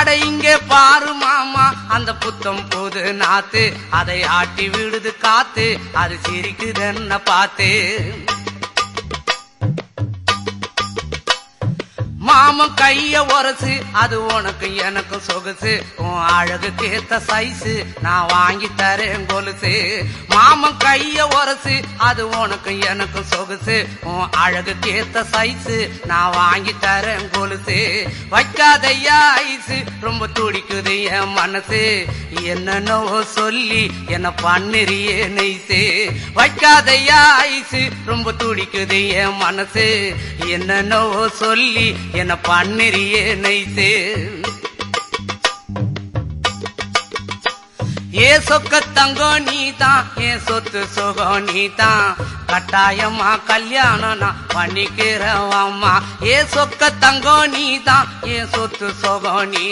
அட இங்கே பாரு மாமா அந்த புத்தம் புது நாத்து, அதை ஆட்டி விடுது காத்து, அது சிரிக்குது என்ன பார்த்து. மாமன் கைய உரசு, அது உனக்கு எனக்கும் சொகுசு, உன் அழகுக்கு ஏத்த சைஸு நான் வாங்கி தரேன் கொலுசு. மாமன் கைய உரசு, அது உனக்கு எனக்கும் சொகுசு, உன் அழகுக்கு ஏத்த சைஸு நான் வாங்கி தரேன் கொலுசு. வைக்காதையா ஐசு, ரொம்ப துடிக்குது என் மனசு, என்னன்னோ சொல்லி என்ன பண்ணுறியே நெய்சு. வைக்காதையா ஐசு, ரொம்ப துடிக்குது என் மனசு, என்னன்னோ சொல்லி என்ன பண்ணுறியே நைசு. ஏ சொக்க தங்கம் நீதான், என் சொத்து சுகம் நீதான், கட்டாயமா கல்யாணம் நான் பண்ணிக்கிறவம்மா. ஏ சொக்க தங்கம் நீதான், என் சொத்து சுகம் நீ